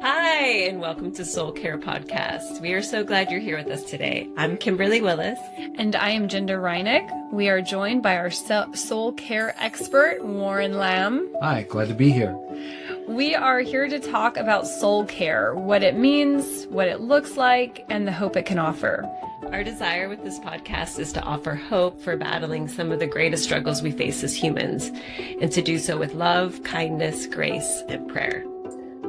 Hi, and welcome to Soul Care Podcast. We are so glad you're here with us today. I'm Kimberly Willess. And I am Jinda Reinig. We are joined by our soul care expert, Warren Lamb. Hi, glad to be here. We are here to talk about soul care, what it means, what it looks like, and the hope it can offer. Our desire with this podcast is to offer hope for battling some of the greatest struggles we face as humans, and to do so with love, kindness, grace, and prayer.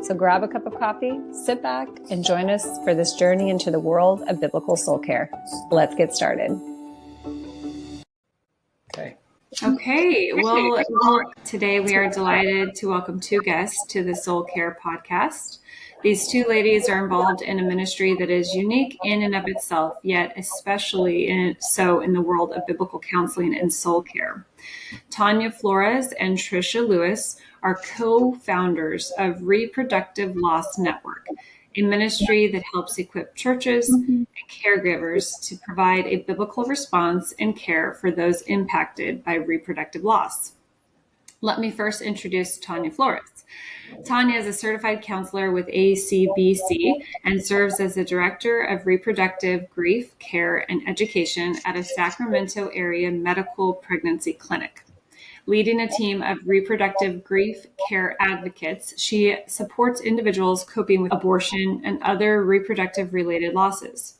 So grab a cup of coffee, sit back, and join us for this journey into the world of biblical soul care. Let's get started. Okay. Well, today we are delighted to welcome two guests to the Soul Care Podcast. These two ladies are involved in a ministry that is unique in and of itself, yet especially so in the world of biblical counseling and soul care. Tanya Flores and Tricia Lewis are co-founders of Reproductive Loss Network, a ministry that helps equip churches and caregivers to provide a biblical response and care for those impacted by reproductive loss. Let me first introduce Tanya Flores. Tanya is a certified counselor with ACBC and serves as the Director of Reproductive Grief, Care, and Education at a Sacramento area medical pregnancy clinic. Leading a team of reproductive grief care advocates, she supports individuals coping with abortion and other reproductive-related losses.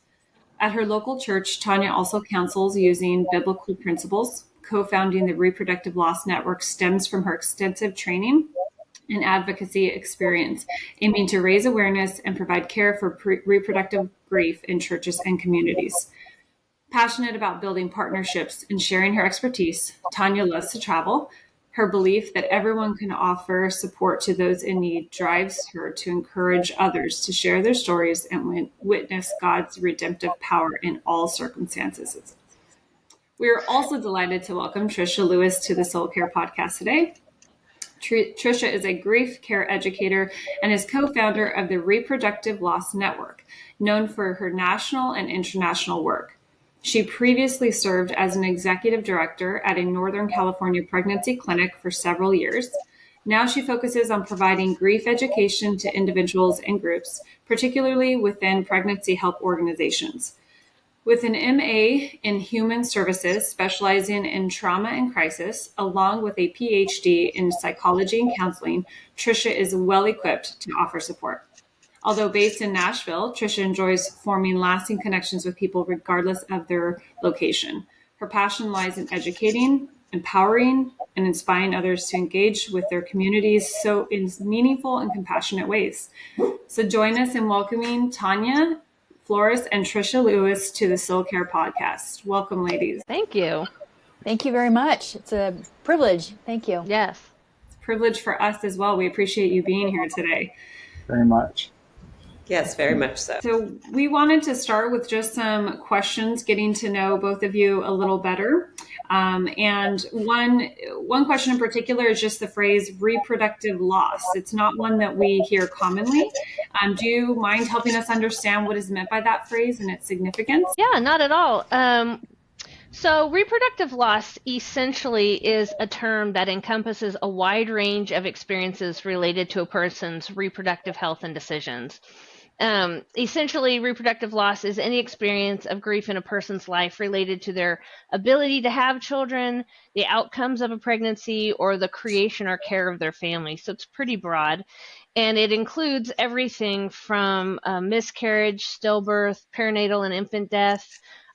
At her local church, Tanya also counsels using biblical principles. Co-founding the Reproductive Loss Network stems from her extensive training and advocacy experience, aiming to raise awareness and provide care for reproductive grief in churches and communities. Passionate about building partnerships and sharing her expertise, Tanya loves to travel. Her belief that everyone can offer support to those in need drives her to encourage others to share their stories and witness God's redemptive power in all circumstances. We are also delighted to welcome Tricia Lewis to the Soul Care Podcast today. Tricia is a grief care educator and is co-founder of the Reproductive Loss Network, known for her national and international work. She previously served as an executive director at a Northern California pregnancy clinic for several years. Now she focuses on providing grief education to individuals and groups, particularly within pregnancy help organizations. With an MA in Human Services, specializing in trauma and crisis, along with a PhD in psychology and counseling, Tricia is well equipped to offer support. Although based in Nashville, Tricia enjoys forming lasting connections with people regardless of their location. Her passion lies in educating, empowering, and inspiring others to engage with their communities in meaningful and compassionate ways. So join us in welcoming Tanya Flores and Tricia Lewis to the Soul Care Podcast. Welcome, ladies. Thank you. Thank you very much. It's a privilege. Thank you. Yes. It's a privilege for us as well. We appreciate you being here today. Very much. Yes, very much so. So we wanted to start with just some questions, getting to know both of you a little better. And one question in particular is just the phrase reproductive loss. It's not one that we hear commonly. Do you mind helping us understand what is meant by that phrase and its significance? Yeah, not at all. So reproductive loss essentially is a term that encompasses a wide range of experiences related to a person's reproductive health and decisions. Essentially, reproductive loss is any experience of grief in a person's life related to their ability to have children, the outcomes of a pregnancy, or the creation or care of their family. So it's pretty broad. And it includes everything from miscarriage, stillbirth, perinatal and infant death,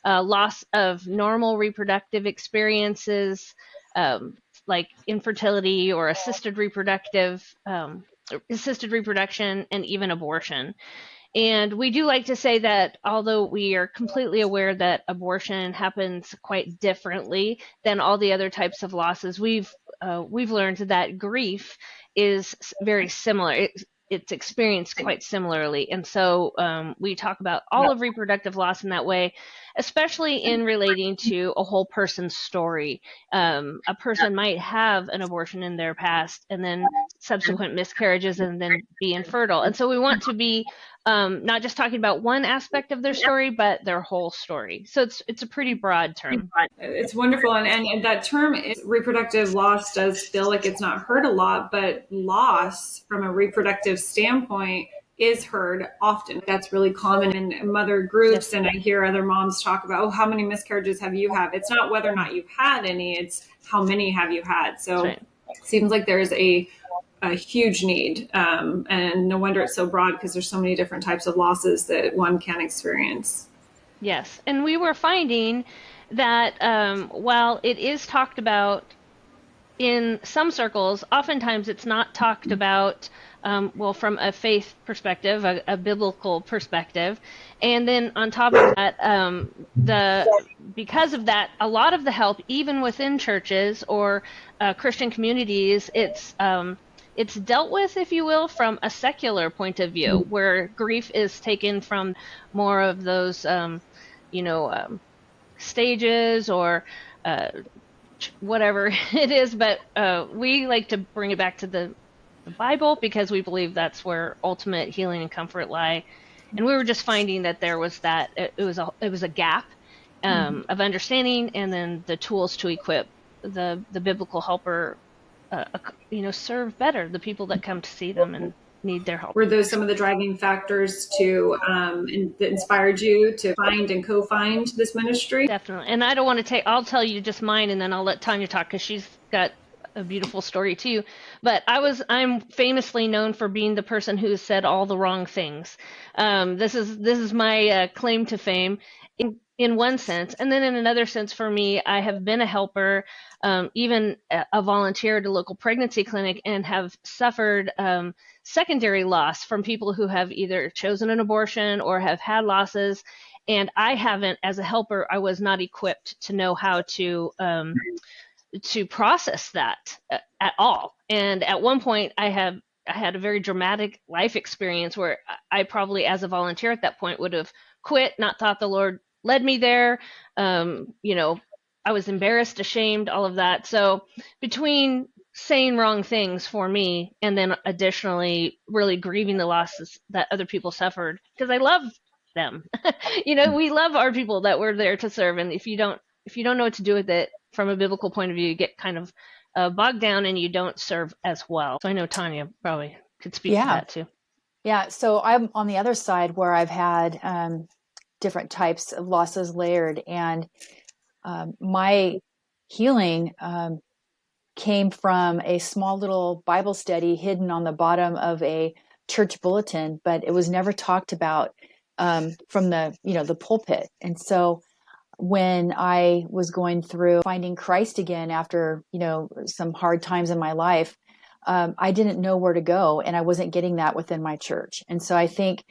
loss of normal reproductive experiences, like infertility or assisted reproduction, and even abortion. And we do like to say that although we are completely aware that abortion happens quite differently than all the other types of losses, we've learned that grief is very similar. It's experienced quite similarly. And so we talk about all of reproductive loss in that way, especially in relating to a whole person's story. A person might have an abortion in their past and then subsequent miscarriages and then be infertile. And so we want to be not just talking about one aspect of their story, but their whole story. So it's a pretty broad term. It's wonderful. And that term, reproductive loss, does feel like it's not heard a lot, but loss from a reproductive standpoint is heard often. That's really common in mother groups. And I hear other moms talk about, oh, how many miscarriages have you had? It's not whether or not you've had any, it's how many have you had. So it seems like there's a huge need. And no wonder it's so broad, because there's so many different types of losses that one can experience. Yes. And we were finding that while it is talked about in some circles, oftentimes it's not talked about, from a faith perspective, a biblical perspective. And then on top of that, because of that, a lot of the help, even within churches or Christian communities, it's dealt with, if you will, from a secular point of view, where grief is taken from more of those, stages or whatever it is. But we like to bring it back to the Bible, because we believe that's where ultimate healing and comfort lie. And we were just finding that there was that it was a gap of understanding, and then the tools to equip the biblical helper, serve better the people that come to see them and need their help. Were those some of the driving factors that inspired you to find and co-find this ministry? Definitely. And I don't want to I'll tell you just mine, and then I'll let Tanya talk, because she's got a beautiful story too. But I'm famously known for being the person who said all the wrong things. This is my claim to fame in one sense. And then in another sense, for me, I have been a helper, even a volunteer at a local pregnancy clinic, and have suffered secondary loss from people who have either chosen an abortion or have had losses. And I haven't, as a helper, I was not equipped to know how to process that at all. And at one point I had a very dramatic life experience where I probably, as a volunteer at that point, would have quit, not thought the Lord led me there. I was embarrassed, ashamed, all of that. So between saying wrong things for me, and then additionally really grieving the losses that other people suffered, because I love them. We love our people that we're there to serve. And if you don't know what to do with it from a biblical point of view, you get kind of bogged down and you don't serve as well. So I know Tanya probably could speak to that too. Yeah. So I'm on the other side, where I've had different types of losses layered, and my healing came from a small little Bible study hidden on the bottom of a church bulletin, but it was never talked about from the pulpit. And so when I was going through finding Christ again after, some hard times in my life, I didn't know where to go, and I wasn't getting that within my church. And so I think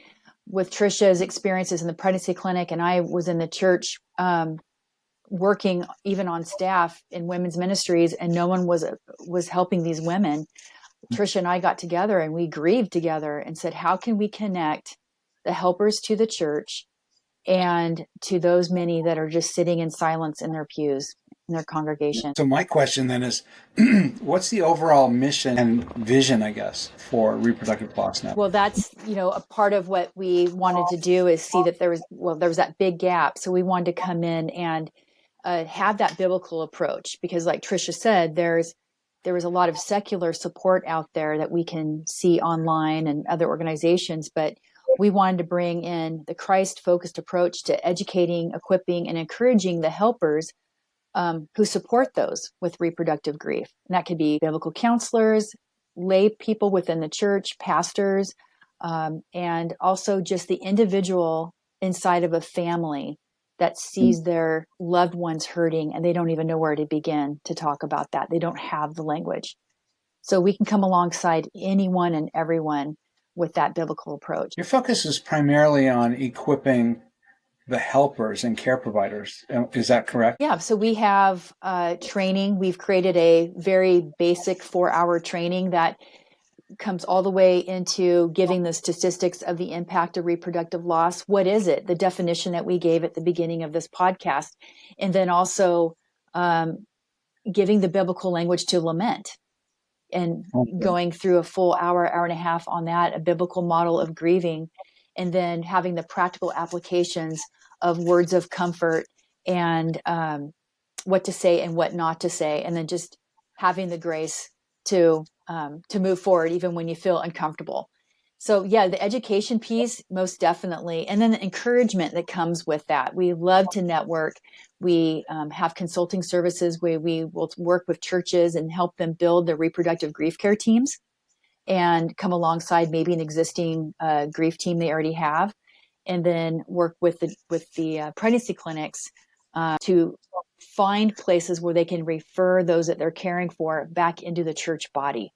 with Tricia's experiences in the pregnancy clinic, and I was in the church working even on staff in women's ministries, and no one was helping these women. Tricia and I got together and we grieved together and said, how can we connect the helpers to the church and to those many that are just sitting in silence in their pews, in their congregation? So my question then is, what's the overall mission and vision, I guess, for Reproductive Loss Network? Well, that's, a part of what we wanted to do is see that there was that big gap. So we wanted to come in and have that biblical approach, because like Tricia said, there was a lot of secular support out there that we can see online and other organizations, but we wanted to bring in the Christ-focused approach to educating, equipping, and encouraging the helpers who support those with reproductive grief. And that could be biblical counselors, lay people within the church, pastors, and also just the individual inside of a family that sees their loved ones hurting, and they don't even know where to begin to talk about that. They don't have the language. So we can come alongside anyone and everyone with that biblical approach. Your focus is primarily on equipping the helpers and care providers. Is that correct? Yeah. So we have training. We've created a very basic 4-hour training that comes all the way into giving the statistics of the impact of reproductive loss. What is it? The definition that we gave at the beginning of this podcast. And then also giving the biblical language to lament, and going through a full hour and a half on that, a biblical model of grieving, and then having the practical applications of words of comfort and what to say and what not to say, and then just having the grace to move forward even when you feel uncomfortable. So yeah, the education piece, most definitely. And then the encouragement that comes with that. We love to network. We have consulting services where we will work with churches and help them build their reproductive grief care teams and come alongside maybe an existing grief team they already have. And then work with the pregnancy clinics to find places where they can refer those that they're caring for back into the church body.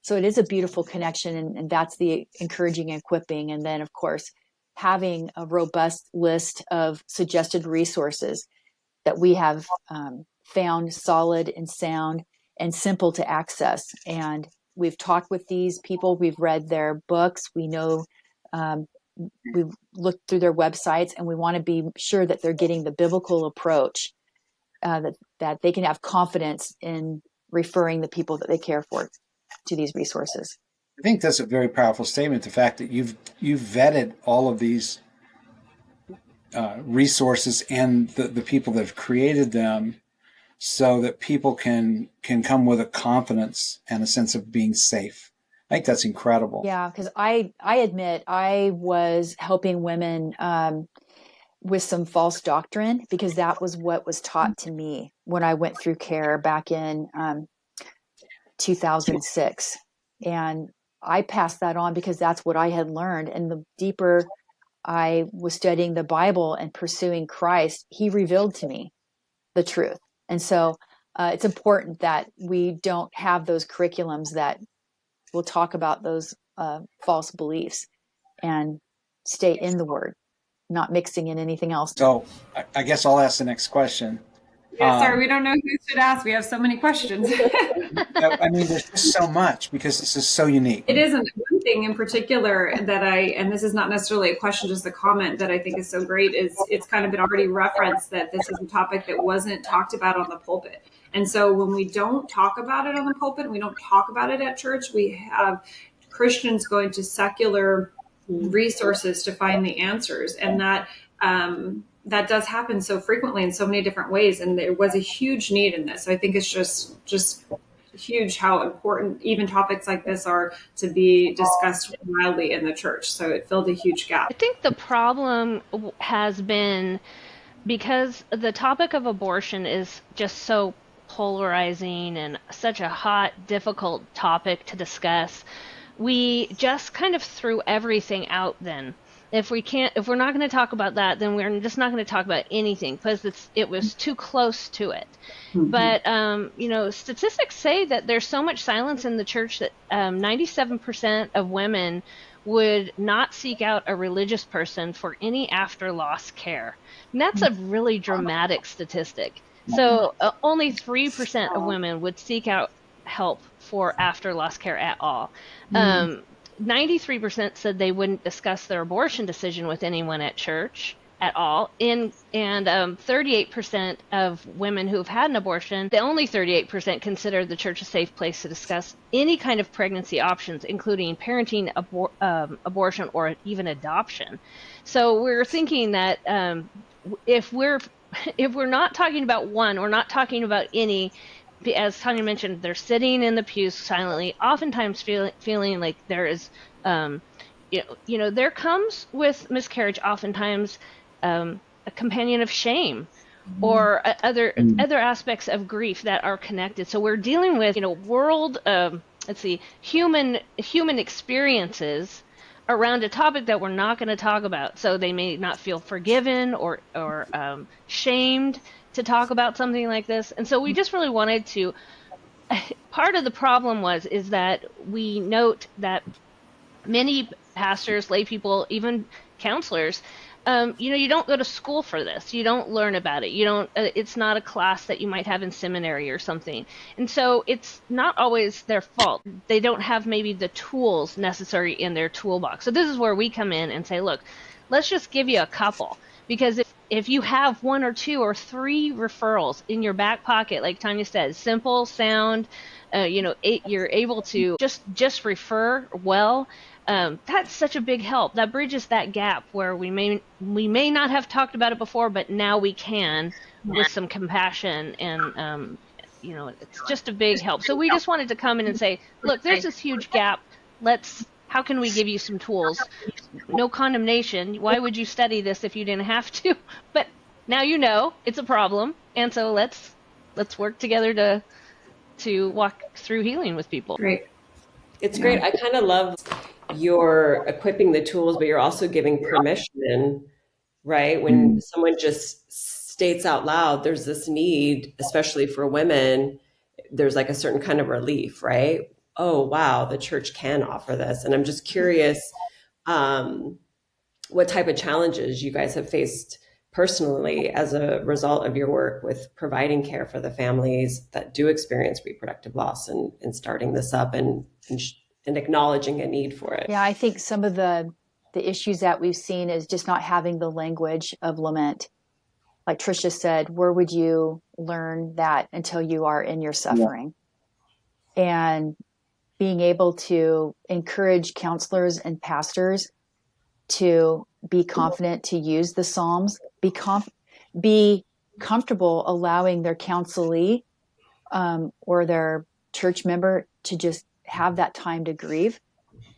So it is a beautiful connection, and that's the encouraging and equipping. And then, of course, having a robust list of suggested resources that we have found solid and sound and simple to access. And we've talked with these people. We've read their books. We know we've looked through their websites, and we want to be sure that they're getting the biblical approach, that they can have confidence in referring the people that they care for to these resources. I think that's a very powerful statement. The fact that you've vetted all of these resources and the people that have created them, so that people can come with a confidence and a sense of being safe. I think that's incredible. Yeah, because I admit I was helping women with some false doctrine, because that was what was taught to me when I went through care back in 2006. And I passed that on because that's what I had learned. And the deeper I was studying the Bible and pursuing Christ, he revealed to me the truth. And so it's important that we don't have those curriculums that will talk about those false beliefs, and stay in the Word, not mixing in anything else. So I guess I'll ask the next question. Yeah, sorry, we don't know who should ask. We have so many questions. I mean, there's just so much, because this is so unique. It isn't. One thing in particular that and this is not necessarily a question, just a comment that I think is so great, is it's kind of been already referenced that this is a topic that wasn't talked about on the pulpit. And so when we don't talk about it on the pulpit, we don't talk about it at church, we have Christians going to secular resources to find the answers. And that does happen so frequently in so many different ways. And there was a huge need in this. So I think it's just huge how important even topics like this are to be discussed widely in the church. So it filled a huge gap. I think the problem has been, because the topic of abortion is just so polarizing and such a hot, difficult topic to discuss, we just kind of threw everything out then. If we're not going to talk about that, then we're just not going to talk about anything, because it was too close to it. Mm-hmm. But, statistics say that there's so much silence in the church that 97% of women would not seek out a religious person for any after loss care. And that's a really dramatic statistic. So only 3% of women would seek out help for after loss care at all. 93% said they wouldn't discuss their abortion decision with anyone at church at all. And 38% of women who have had an abortion, the only 38% consider the church a safe place to discuss any kind of pregnancy options, including parenting, abortion, or even adoption. So we're thinking that if we're not talking about one, or not talking about any, as Tanya mentioned, they're sitting in the pews silently, oftentimes feeling like there is, there comes with miscarriage oftentimes a companion of shame, or other aspects of grief that are connected. So we're dealing with, human experiences around a topic that we're not going to talk about. So they may not feel forgiven or shamed to talk about something like this. And so we just really wanted to, part of the problem is that we note that many pastors, lay people, even counselors, you don't go to school for this. You don't learn about it. It's not a class that you might have in seminary or something. And so it's not always their fault. They don't have maybe the tools necessary in their toolbox. So this is where we come in and say, look, let's just give you a couple. Because if you have 1 or 2 or 3 referrals in your back pocket, like Tanya said, simple, sound, you're able to just refer well, that's such a big help. That bridges that gap where we may not have talked about it before, but now we can with some compassion, and it's just a big help. So we just wanted to come in and say, look, there's this huge gap. how can we give you some tools? No condemnation. Why would you study this if you didn't have to? But now you know it's a problem, and so let's work together to walk through healing with people. Great. It's great. I kind of love you're equipping the tools, but you're also giving permission, right? When someone just states out loud, there's this need, especially for women, there's like a certain kind of relief, right? Oh, wow, the church can offer this. And I'm just curious what type of challenges you guys have faced personally as a result of your work with providing care for the families that do experience reproductive loss and starting this up and acknowledging a need for it. Yeah, I think some of the issues that we've seen is just not having the language of lament. Like Tricia said, where would you learn that until you are in your suffering? Yeah. And being able to encourage counselors and pastors to be confident to use the Psalms, be comfortable allowing their counselee or their church member to just have that time to grieve.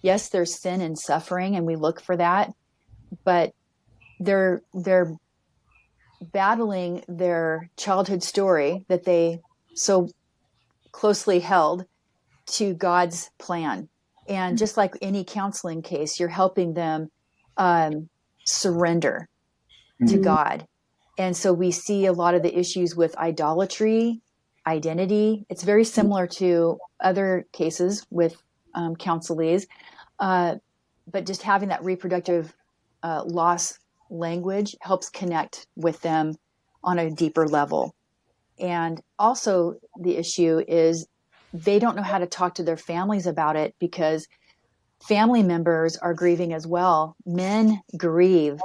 Yes, there's sin and suffering, and we look for that, but they're battling their childhood story that they so closely held to God's plan. And just like any counseling case, you're helping them surrender to God. And so we see a lot of the issues with idolatry, identity. It's very similar to other cases with counselees, but just having that reproductive loss language helps connect with them on a deeper level. And also the issue is they don't know how to talk to their families about it because family members are grieving as well. Men grieve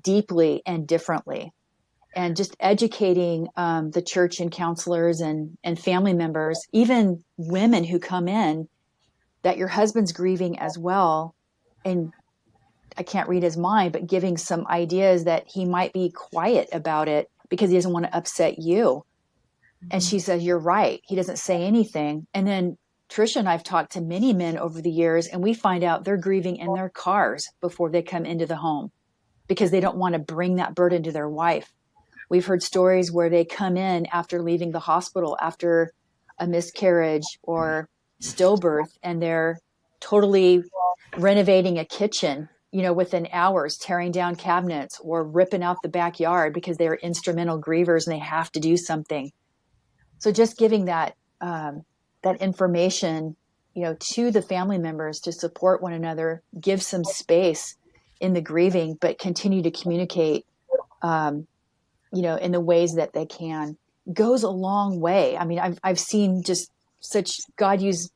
deeply and differently. And just educating the church and counselors and family members, even women who come in, that your husband's grieving as well. And I can't read his mind, but giving some ideas that he might be quiet about it because he doesn't want to upset you. And she says, you're right. He doesn't say anything. And then Tricia and I've talked to many men over the years, and we find out they're grieving in their cars before they come into the home because they don't want to bring that burden to their wife. We've heard stories where they come in after leaving the hospital after a miscarriage or stillbirth, and they're totally renovating a kitchen, within hours, tearing down cabinets or ripping out the backyard because they're instrumental grievers and they have to do something. So just giving that information, to the family members to support one another, give some space in the grieving, but continue to communicate, in the ways that they can, goes a long way. I mean, I've seen just such God use,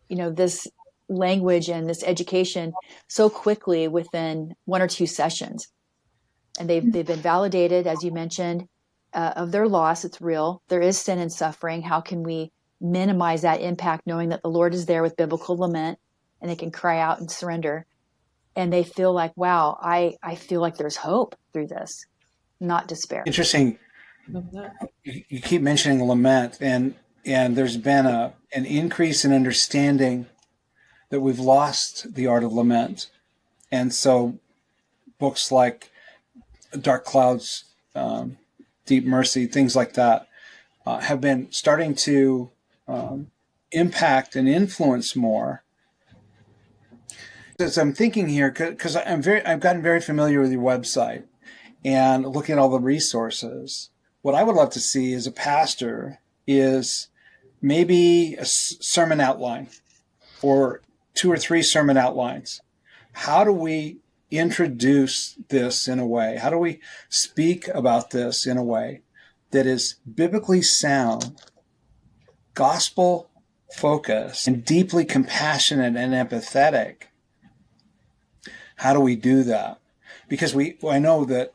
this language and this education so quickly within 1 or 2 sessions. And they've been validated, as you mentioned, of their loss. It's real. There is sin and suffering. How can we minimize that impact, knowing that the Lord is there with biblical lament and they can cry out and surrender? And they feel like, wow, I feel like there's hope through this, not despair. Interesting. You keep mentioning lament, and there's been an increase in understanding that we've lost the art of lament. And so books like Dark Clouds, Deep Mercy, things like that have been starting to impact and influence more. As I'm thinking here, because I've gotten very familiar with your website and looking at all the resources. What I would love to see as a pastor is maybe a sermon outline or 2 or 3 sermon outlines. How do we introduce this in a way? How do we speak about this in a way that is biblically sound, gospel focused, and deeply compassionate and empathetic? How do we do that? Because I know that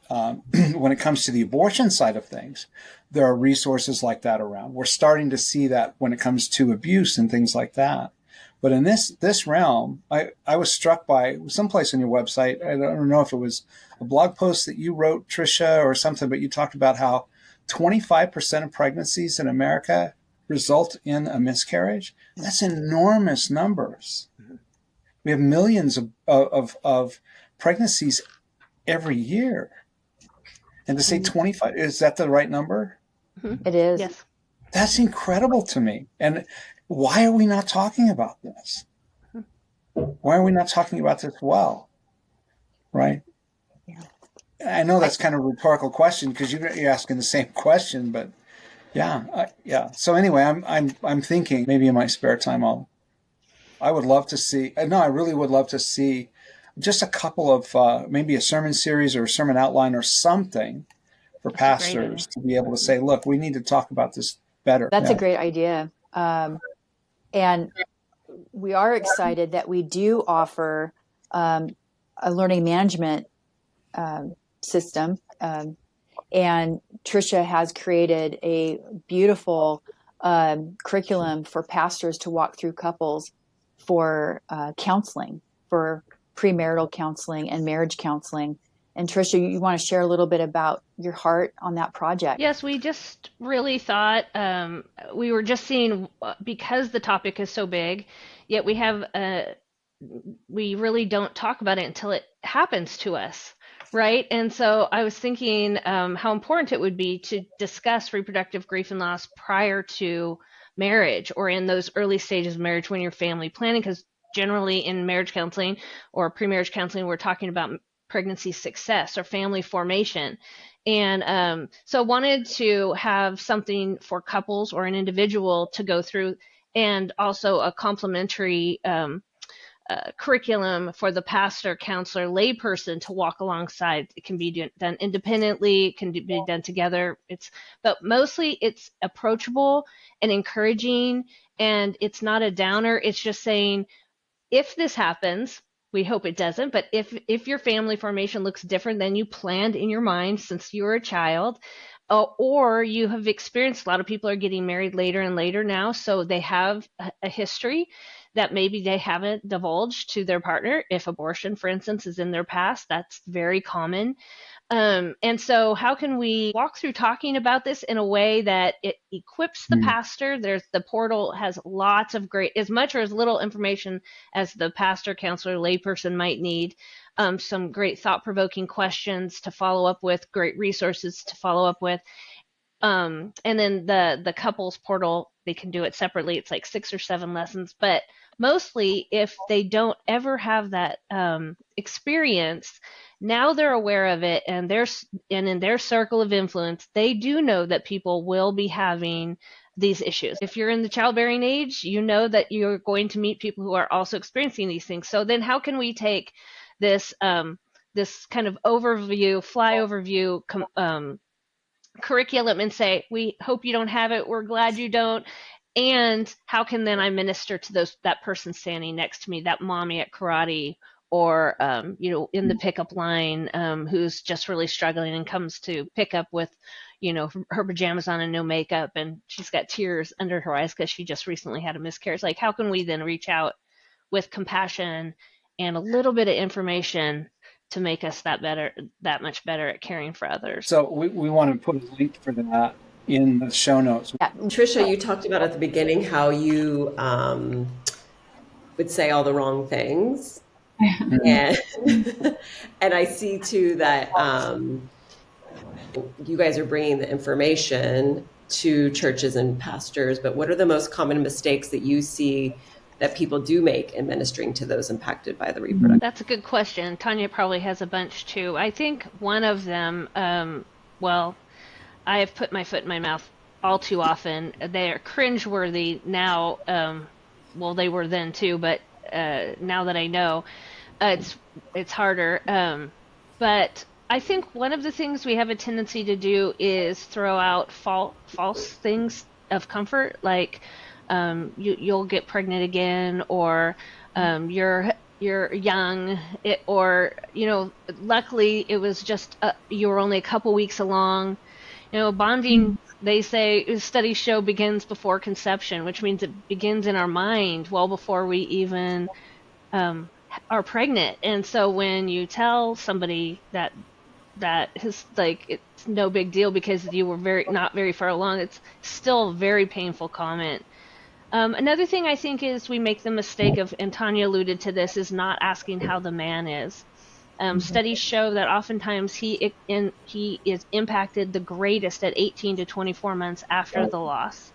when it comes to the abortion side of things, there are resources like that around. We're starting to see that when it comes to abuse and things like that. But in this realm, I was struck by someplace on your website. I don't know if it was a blog post that you wrote, Tricia, or something, but you talked about how 25% of pregnancies in America result in a miscarriage. That's enormous numbers. We have millions of pregnancies every year. And to say 25, is that the right number? It is. Yes. That's incredible to me. And why are we not talking about this? Why are we not talking about this well? Right? Yeah. I know that's kind of a rhetorical question because you're asking the same question, but yeah. So anyway, I'm thinking maybe in my spare time I would love to see. No, I really would love to see just a couple of maybe a sermon series or a sermon outline or something for pastors to be able to say, look, we need to talk about this better. That's a great idea. And we are excited that we do offer a learning management system. And Tricia has created a beautiful curriculum for pastors to walk through couples for counseling, for premarital counseling and marriage counseling. And Tricia, you want to share a little bit about your heart on that project? Yes, we just really thought we were just seeing, because the topic is so big, yet we really don't talk about it until it happens to us, right? And so I was thinking how important it would be to discuss reproductive grief and loss prior to marriage or in those early stages of marriage when you're family planning, because generally in marriage counseling or pre-marriage counseling, we're talking about pregnancy success or family formation. And so I wanted to have something for couples or an individual to go through, and also a complementary curriculum for the pastor, counselor, layperson to walk alongside. It can be done independently, it can be done together. But mostly it's approachable and encouraging, and it's not a downer. It's just saying, if this happens, we hope it doesn't, but if your family formation looks different than you planned in your mind since you were a child, or you have experienced, a lot of people are getting married later and later now, so they have a history that maybe they haven't divulged to their partner. If abortion, for instance, is in their past, that's very common. And so how can we walk through talking about this in a way that it equips the pastor? The portal has lots of great, as much or as little information as the pastor, counselor, layperson might need. Some great thought-provoking questions to follow up with, great resources to follow up with. And then the couples portal, they can do it separately. It's like 6 or 7 lessons, but mostly if they don't ever have that experience, now they're aware of it, and in their circle of influence, they do know that people will be having these issues. If you're in the childbearing age, you know that you're going to meet people who are also experiencing these things. So then how can we take this this kind of overview curriculum and say, we hope you don't have it, we're glad you don't, and how can then I minister to that person standing next to me, that mommy at karate, or in the pickup line, who's just really struggling and comes to pick up with her pajamas on and no makeup, and she's got tears under her eyes because she just recently had a miscarriage. Like, how can we then reach out with compassion and a little bit of information to make us that much better at caring for others? So we want to put a link for that in the show notes. Yeah. Tricia, you talked about at the beginning how you would say all the wrong things. and I see too that you guys are bringing the information to churches and pastors, but what are the most common mistakes that you see that people do make in ministering to those impacted by the reproductive? That's a good question. Tanya probably has a bunch too. I think one of them, I have put my foot in my mouth all too often. They are cringeworthy now. They were then too, but now that I know, it's harder. But I think one of the things we have a tendency to do is throw out false things of comfort, like you'll get pregnant again, or you're young, luckily it was just you were only a couple weeks along. Bonding, they say, studies show, begins before conception, which means it begins in our mind well before we even are pregnant. And so when you tell somebody that is like, it's no big deal because you were not very far along, it's still a very painful comment Another thing I think is we make the mistake of, and Tanya alluded to this, is not asking how the man is. Studies show that oftentimes he is impacted the greatest at 18 to 24 months after the loss.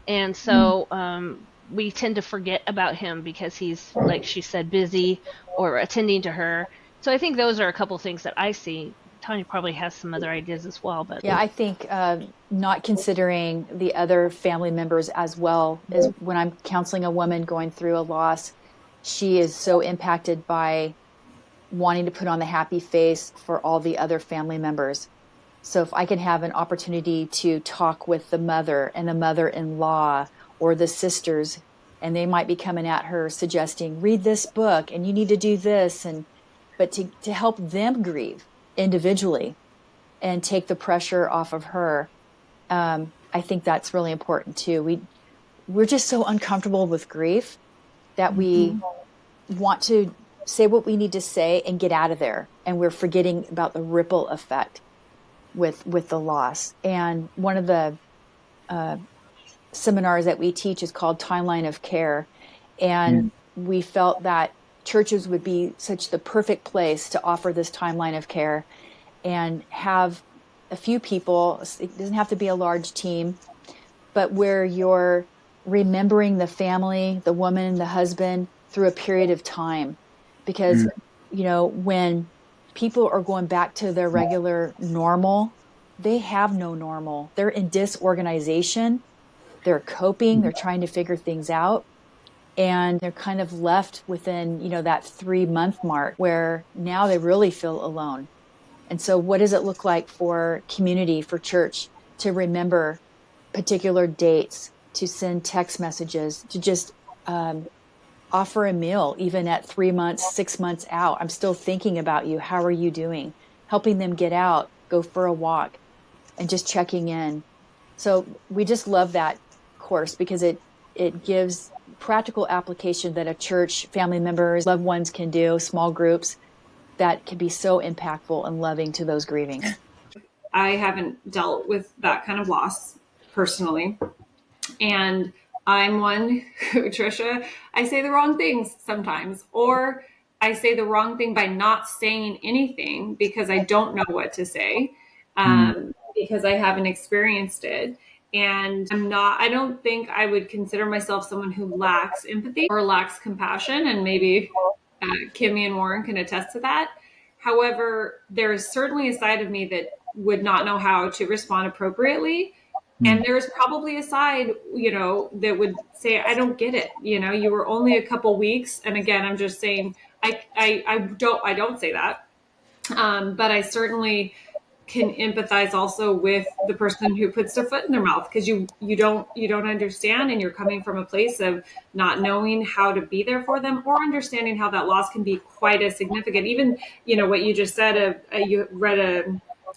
And so we tend to forget about him because he's, like she said, busy or attending to her. So I think those are a couple things that I see. Tanya probably has some other ideas as well. But yeah, I think not considering the other family members as well is when I'm counseling a woman going through a loss, she is so impacted by wanting to put on the happy face for all the other family members. So if I can have an opportunity to talk with the mother and the mother-in-law or the sisters, and they might be coming at her suggesting, read this book and you need to do this, but to help them grieve individually and take the pressure off of her, I think that's really important too. We're just so uncomfortable with grief that we want to say what we need to say and get out of there, and we're forgetting about the ripple effect with the loss. And one of the seminars that we teach is called Timeline of Care, and we felt that churches would be such the perfect place to offer this timeline of care and have a few people. It doesn't have to be a large team, but where you're remembering the family, the woman, the husband through a period of time. Because, when people are going back to their regular normal, they have no normal. They're in disorganization. They're coping. They're trying to figure things out. And they're kind of left within, that 3-month mark where now they really feel alone. And so what does it look like for community, for church, to remember particular dates, to send text messages, to just offer a meal, even at 3 months, 6 months out? I'm still thinking about you. How are you doing? Helping them get out, go for a walk, and just checking in. So we just love that course because it gives practical application that a church, family members, loved ones can do, small groups, that can be so impactful and loving to those grieving. I haven't dealt with that kind of loss personally. And I'm one who, Tricia, I say the wrong things sometimes, or I say the wrong thing by not saying anything because I don't know what to say, because I haven't experienced it. And I don't think I would consider myself someone who lacks empathy or lacks compassion. And maybe Kimmy and Warren can attest to that. However, there is certainly a side of me that would not know how to respond appropriately. And there's probably a side, that would say, I don't get it. You were only a couple weeks. And again, I'm just saying, I don't say that. But I certainly can empathize also with the person who puts their foot in their mouth, because you don't understand, and you're coming from a place of not knowing how to be there for them, or understanding how that loss can be quite as significant. Even, what you just said, you read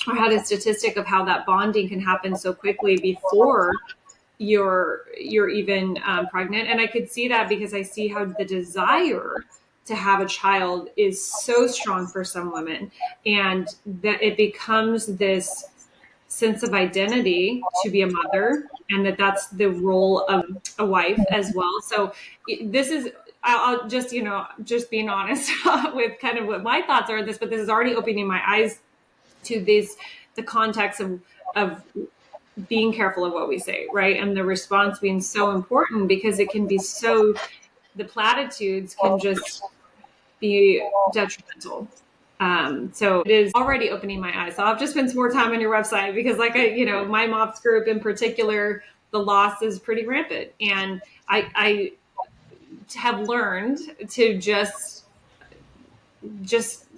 or had a statistic of how that bonding can happen so quickly before you're even pregnant. And I could see that because I see how the desire to have a child is so strong for some women, and that it becomes this sense of identity to be a mother, and that's the role of a wife as well. So this is, I'll just, just being honest with kind of what my thoughts are on this, but this is already opening my eyes to the context of being careful of what we say, right? And the response being so important, because it can be the platitudes can just be detrimental. So it is already opening my eyes. So I'll just spend some more time on your website, because my MOPS group in particular, the loss is pretty rampant. And I have learned to just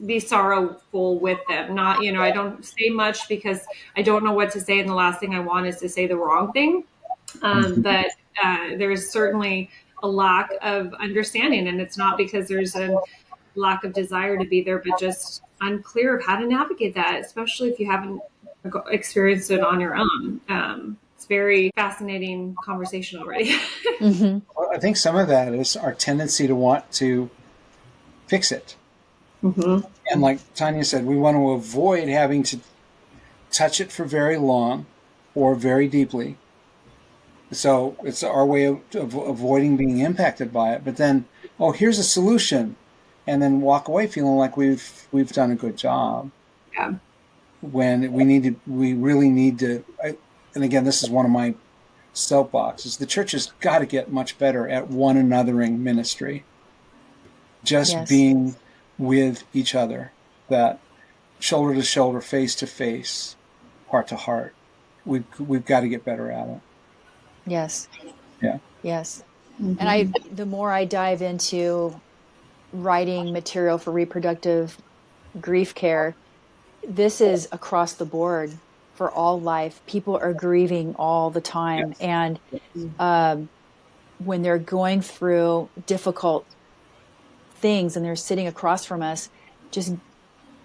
be sorrowful with them. Not, I don't say much because I don't know what to say. And the last thing I want is to say the wrong thing. But there is certainly a lack of understanding, and it's not because there's a lack of desire to be there, but just unclear of how to navigate that, especially if you haven't experienced it on your own. It's very fascinating conversation already. Well, I think some of that is our tendency to want to fix it. And like Tanya said, we want to avoid having to touch it for very long or very deeply. So it's our way of avoiding being impacted by it. But then, oh, here's a solution, and then walk away feeling like we've done a good job. Yeah. When we really need to. And again, this is one of my soapboxes. The church has got to get much better at one anothering ministry. Just being with each other, that shoulder to shoulder, face to face, heart to heart. We've got to get better at it. Yes. Yeah. Yes. And the more I dive into writing material for reproductive grief care, this is across the board for all life. People are grieving all the time. Yes. And when they're going through difficult things and they're sitting across from us, just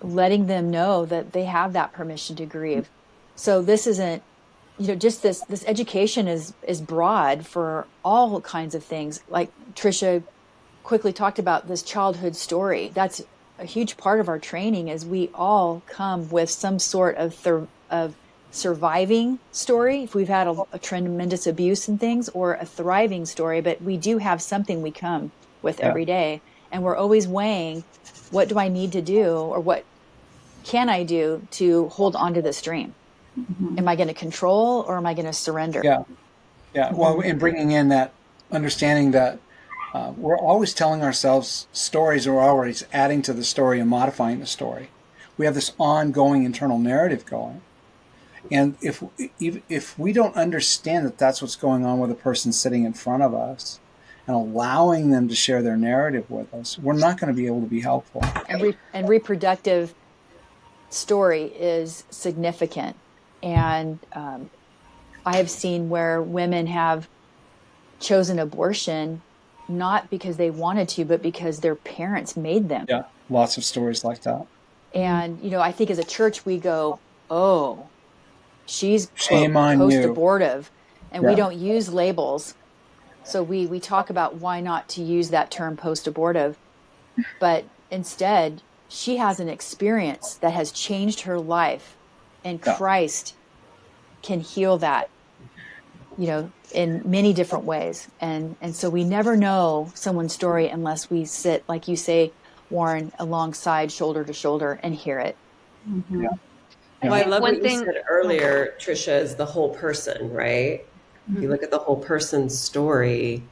letting them know that they have that permission to grieve. So this isn't, just this education is broad for all kinds of things. Like Tricia quickly talked about, this childhood story. That's a huge part of our training, is we all come with some sort of surviving story, if we've had a tremendous abuse and things, or a thriving story, but we do have something we come with every day. And we're always weighing, what do I need to do, or what can I do to hold on to this dream? Am I going to control, or am I going to surrender? Yeah. Well, in bringing in that understanding that we're always telling ourselves stories, or we're always adding to the story and modifying the story. We have this ongoing internal narrative going. And if we don't understand that that's what's going on with a person sitting in front of us and allowing them to share their narrative with us, we're not going to be able to be helpful. And reproductive story is significant. And I have seen where women have chosen abortion not because they wanted to, but because their parents made them. Yeah, lots of stories like that. And, I think as a church we go, oh, she's shame on you, post-abortive. And we don't use labels. So we talk about why not to use that term post-abortive. But instead, she has an experience that has changed her life. And Christ can heal that, in many different ways. And so we never know someone's story unless we sit, like you say, Warren, alongside, shoulder to shoulder, and hear it. Well, I love what you said earlier, Tricia, is the whole person, right? You look at the whole person's story,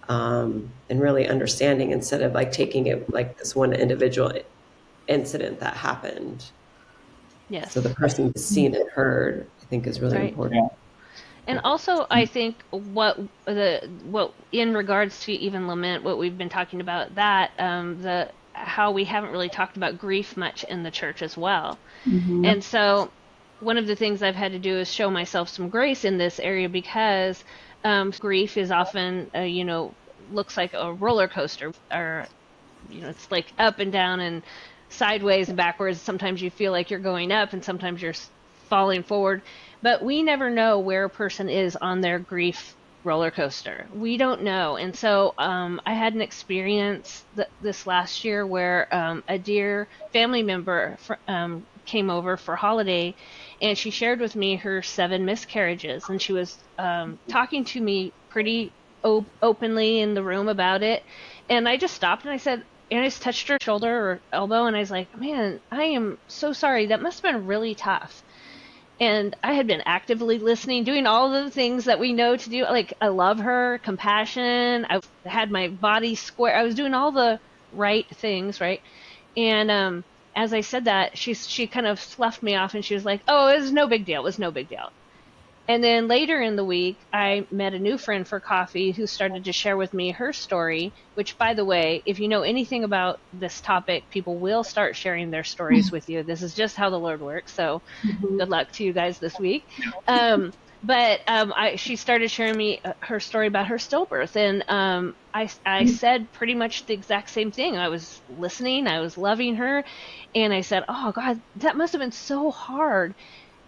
and really understanding, instead of like taking it like this one individual incident that happened. Yes. So the person is seen and heard, I think, is really important. And also, I think what in regards to even lament, what we've been talking about, that how we haven't really talked about grief much in the church as well. And so one of the things I've had to do is show myself some grace in this area, because grief is often, looks like a roller coaster, or, it's like up and down and sideways and backwards. Sometimes you feel like you're going up, and sometimes you're falling forward. But we never know where a person is on their grief roller coaster. We don't know. And so I had an experience this last year where a dear family member came over for holiday, and she shared with me her 7 miscarriages. And she was talking to me pretty openly in the room about it. And I just stopped and I said, and I just touched her shoulder or elbow, and I was like, man, I am so sorry. That must have been really tough. And I had been actively listening, doing all of the things that we know to do. Like, I love her, compassion. I had my body square. I was doing all the right things, right? And as I said that, she kind of sloughed me off, and she was like, oh, it was no big deal. It was no big deal. And then later in the week, I met a new friend for coffee who started to share with me her story, which, by the way, if you know anything about this topic, people will start sharing their stories with you. This is just how the Lord works. So good luck to you guys this week. But she started sharing me her story about her stillbirth. And I said pretty much the exact same thing. I was listening. I was loving her. And I said, oh, God, that must have been so hard.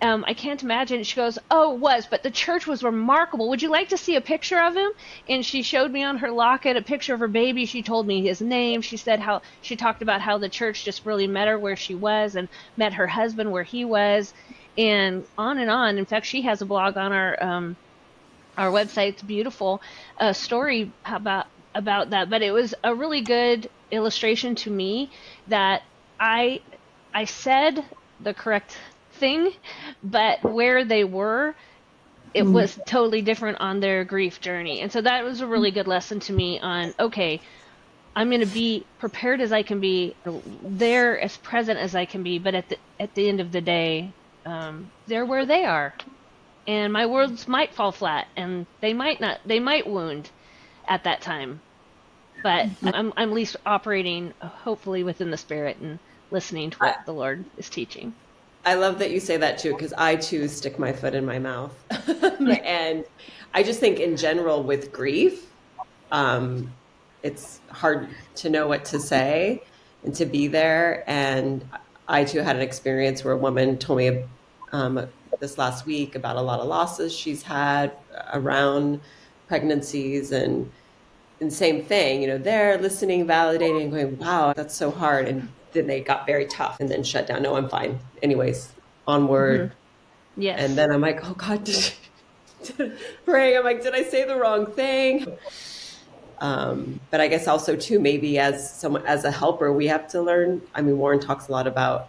I can't imagine. She goes, oh, it was, but the church was remarkable. Would you like to see a picture of him? And she showed me on her locket a picture of her baby. She told me his name. She said how she talked about how the church just really met her where she was and met her husband where he was, and on and on. In fact, she has a blog on our our website's beautiful story about that. But it was a really good illustration to me that I said the correct thing, but where they were, it was totally different on their grief journey. And so that was a really good lesson to me on, okay, I'm going to be prepared as I can be, there as present as I can be, but at the end of the day, they're where they are. And my words might fall flat, and they might wound at that time. But I'm at least operating, hopefully, within the Spirit and listening to what the Lord is teaching. I love that you say that too, because I too stick my foot in my mouth. And I just think in general with grief, it's hard to know what to say and to be there. And I too had an experience where a woman told me this last week about a lot of losses she's had around pregnancies, and same thing, they're listening, validating, going, wow, that's so hard. And then they got very tough and then shut down. No, I'm fine. Anyways, onward. Yes. And then I'm like, oh God, praying. I'm like, did I say the wrong thing? But I guess also too, maybe as a helper, we have to learn. I mean, Warren talks a lot about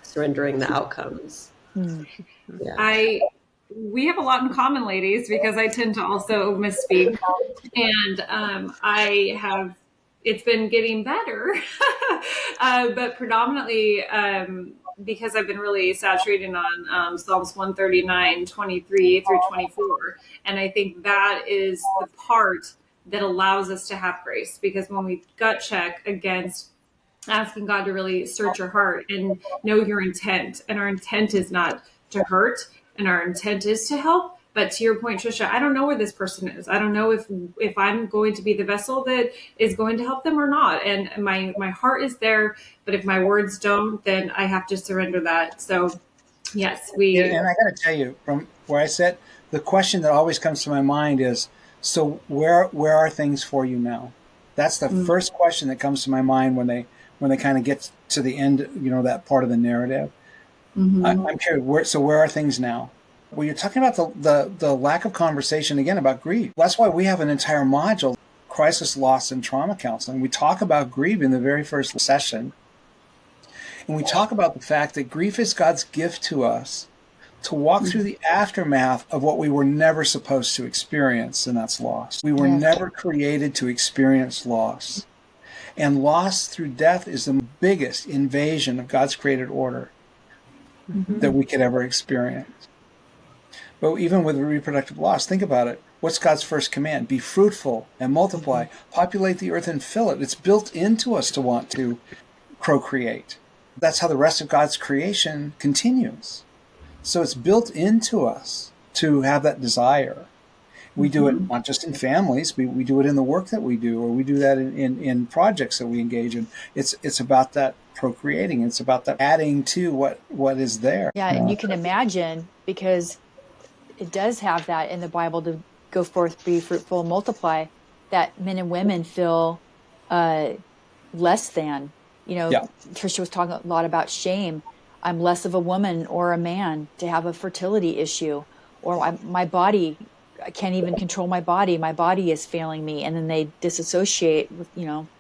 surrendering the outcomes. Yeah. We have a lot in common, ladies, because I tend to also misspeak, and it's been getting better, but predominantly because I've been really saturated on Psalms 139, 23 through 24. And I think that is the part that allows us to have grace, because when we gut check against asking God to really search your heart and know your intent, and our intent is not to hurt, and our intent is to help. But to your point, Tricia, I don't know where this person is. I don't know if I'm going to be the vessel that is going to help them or not. And my heart is there, but if my words don't, then I have to surrender that. So yes, and I got to tell you, from where I sit, the question that always comes to my mind is, so where are things for you now? That's the first question that comes to my mind when they kind of get to the end, that part of the narrative. I'm curious, where are things now? Well, you're talking about the lack of conversation, again, about grief. That's why we have an entire module, crisis, loss, and trauma counseling. We talk about grief in the very first session. And we talk about the fact that grief is God's gift to us to walk through the aftermath of what we were never supposed to experience, and that's loss. We were never created to experience loss. And loss through death is the biggest invasion of God's created order that we could ever experience. But even with reproductive loss, think about it. What's God's first command? Be fruitful and multiply, populate the earth and fill it. It's built into us to want to procreate. That's how the rest of God's creation continues. So it's built into us to have that desire. We do it not just in families, we do it in the work that we do, or we do that in projects that we engage in. It's about that procreating. It's about that adding to what is there. Yeah, and you can imagine, because it does have that in the Bible, to go forth, be fruitful, multiply, that men and women feel less than. Tricia was talking a lot about shame. I'm less of a woman or a man to have a fertility issue, or my body, I can't even control my body is failing me. And then they disassociate with,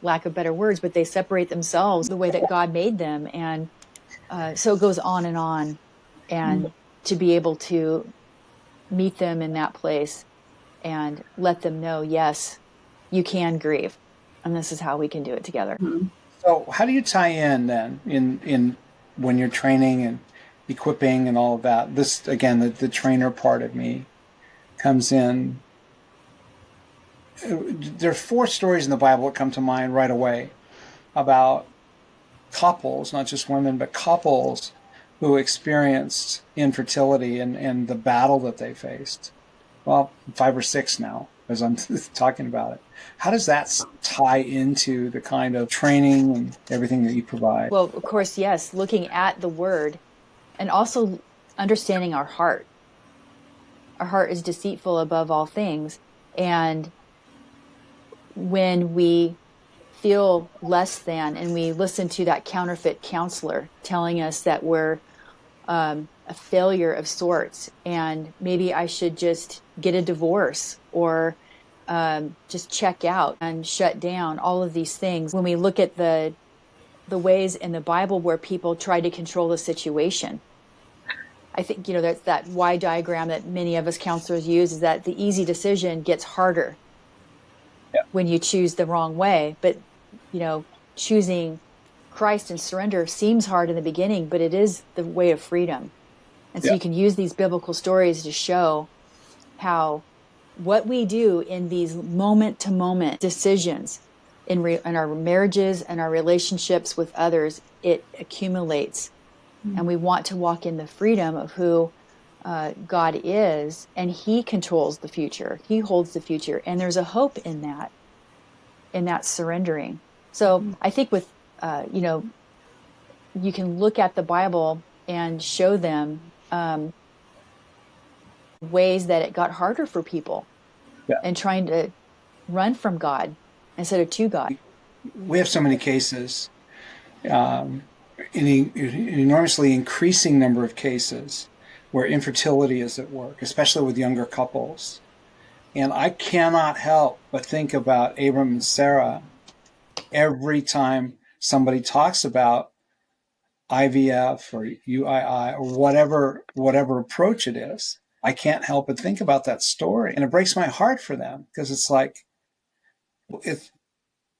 lack of better words, but they separate themselves the way that God made them. And so it goes on. And to be able to meet them in that place and let them know, yes, you can grieve. And this is how we can do it together. So how do you tie in then in when you're training and equipping and all of that? This, again, the trainer part of me comes in. There are 4 stories in the Bible that come to mind right away about couples, not just women, but couples who experienced infertility and the battle that they faced. Well, 5 or 6 now, as I'm talking about it. How does that tie into the kind of training and everything that you provide? Well, of course, yes, looking at the Word and also understanding our heart. Our heart is deceitful above all things. And when we feel less than and we listen to that counterfeit counselor telling us that we're a failure of sorts, and maybe I should just get a divorce or just check out and shut down, all of these things. When we look at the ways in the Bible where people try to control the situation, I think, that's that Y diagram that many of us counselors use, is that the easy decision gets harder when you choose the wrong way. But, choosing Christ and surrender seems hard in the beginning, but it is the way of freedom. And so you can use these biblical stories to show how what we do in these moment-to-moment decisions in our marriages and our relationships with others, it accumulates. And we want to walk in the freedom of who God is, and He controls the future. He holds the future. And there's a hope in that surrendering. So I think with, you can look at the Bible and show them ways that it got harder for people and trying to run from God instead of to God. We have so many cases, an enormously increasing number of cases where infertility is at work, especially with younger couples. And I cannot help but think about Abram and Sarah every time somebody talks about IVF or UII or whatever approach it is. I can't help but think about that story. And it breaks my heart for them, because it's like, if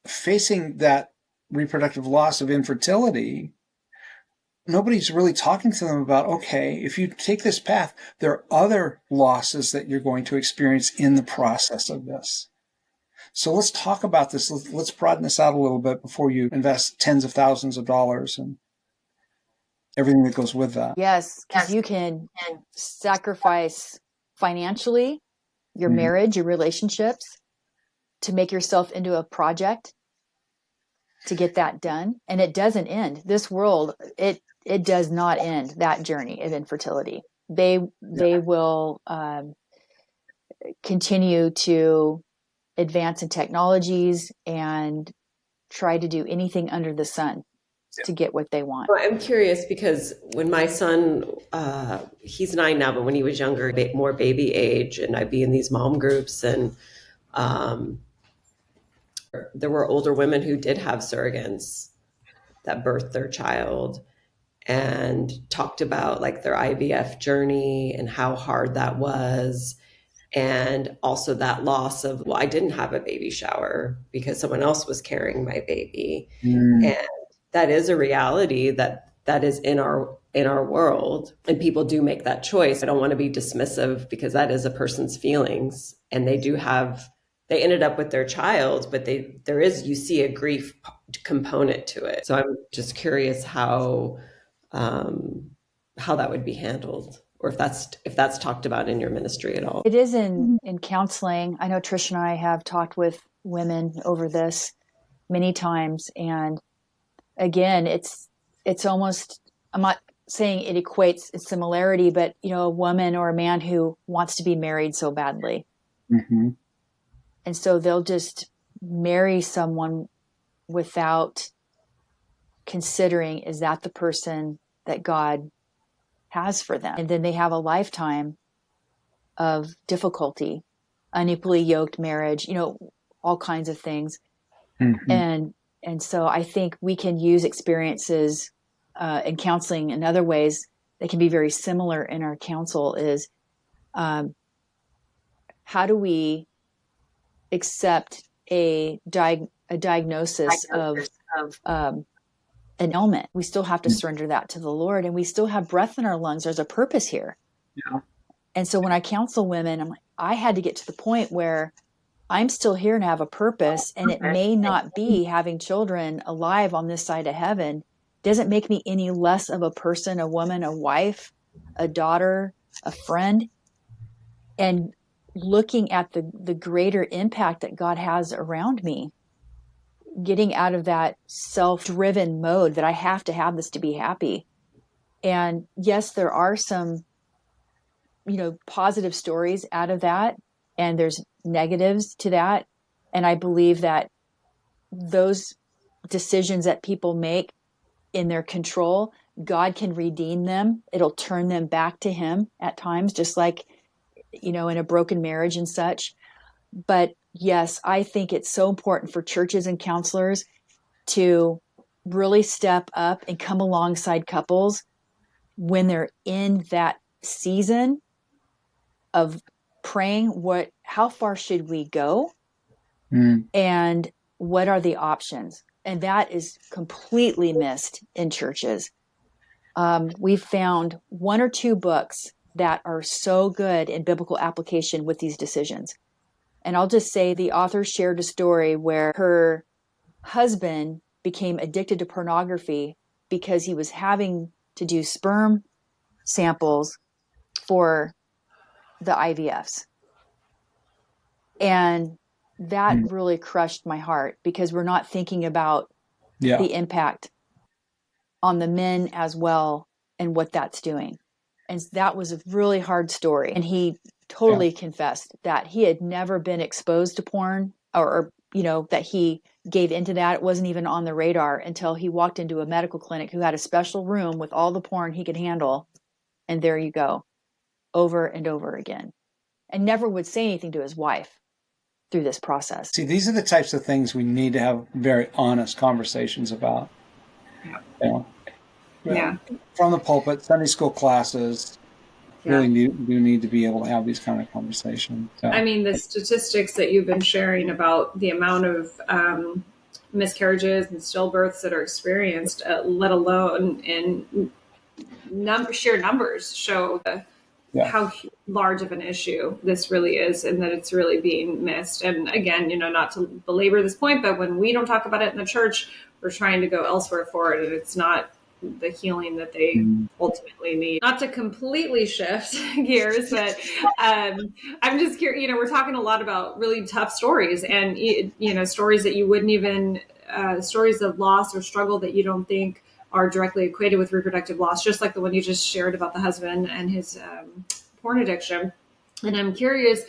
facing that reproductive loss of infertility, nobody's really talking to them about, okay, if you take this path, there are other losses that you're going to experience in the process of this. So let's talk about this. Let's broaden this out a little bit before you invest tens of thousands of dollars and everything that goes with that. Yes, because you can sacrifice financially your marriage, your relationships, to make yourself into a project to get that done. And it doesn't end. This world, it does not end that journey of infertility. They will continue to advance in technologies and try to do anything under the sun to get what they want. Well, I'm curious because when my son, he's 9 now, but when he was younger, more baby age, and I'd be in these mom groups, and there were older women who did have surrogates that birthed their child and talked about like their IVF journey and how hard that was. And also that loss of, well, I didn't have a baby shower because someone else was carrying my baby. And that is a reality that is in our world. And people do make that choice. I don't want to be dismissive, because that is a person's feelings, and they ended up with their child, but you see a grief component to it. So I'm just curious how that would be handled, or if that's talked about in your ministry at all. It is in counseling. I know Trish and I have talked with women over this many times. And again, it's almost, I'm not saying it equates a similarity, but a woman or a man who wants to be married so badly. Mm-hmm. And so they'll just marry someone without considering, is that the person that God has for them? And then they have a lifetime of difficulty, unequally yoked marriage, all kinds of things. Mm-hmm. And so I think we can use experiences in counseling in other ways that can be very similar in our counsel, is how do we accept a diagnosis of an ailment? We still have to surrender that to the Lord, and we still have breath in our lungs. There's a purpose here. Yeah. And so when I counsel women, I'm like, I had to get to the point where I'm still here and have a purpose, and it may not be having children alive on this side of heaven. Doesn't make me any less of a person, a woman, a wife, a daughter, a friend. And looking at the greater impact that God has around me, getting out of that self-driven mode that I have to have this to be happy. And yes, there are some, positive stories out of that, and there's negatives to that. And I believe that those decisions that people make in their control God can redeem them. It'll turn them back to him at times, just like, in a broken marriage and such. But yes, I think it's so important for churches and counselors to really step up and come alongside couples when they're in that season of praying, how far should we go? And what are the options? And that is completely missed in churches. We've found 1 or 2 books that are so good in biblical application with these decisions. And I'll just say the author shared a story where her husband became addicted to pornography because he was having to do sperm samples for the IVFs. And that really crushed my heart, because we're not thinking about the impact on the men as well and what that's doing. And that was a really hard story. And he totally confessed that he had never been exposed to porn or that he gave into that. It wasn't even on the radar until he walked into a medical clinic who had a special room with all the porn he could handle. And there you go, over and over again. And never would say anything to his wife through this process. See, these are the types of things we need to have very honest conversations about. From the pulpit, Sunday school classes really do need to be able to have these kind of conversations. So. I mean, the statistics that you've been sharing about the amount of miscarriages and stillbirths that are experienced, let alone in sheer numbers, show how large of an issue this really is, and that it's really being missed. And again, not to belabor this point, but when we don't talk about it in the church, we're trying to go elsewhere for it, and it's not the healing that they ultimately need. Not to completely shift gears, but I'm just curious, we're talking a lot about really tough stories, and stories that you wouldn't even stories of loss or struggle that you don't think are directly equated with reproductive loss, just like the one you just shared about the husband and his porn addiction. And I'm curious,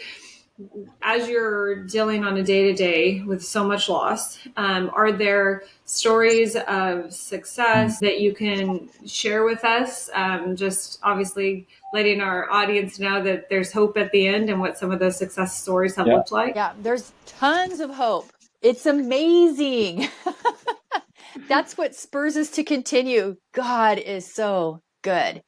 as you're dealing on a day-to-day with so much loss, are there stories of success that you can share with us? Just obviously letting our audience know that there's hope at the end and what some of those success stories have looked like. Yeah, there's tons of hope. It's amazing. That's what spurs us to continue. God is so good.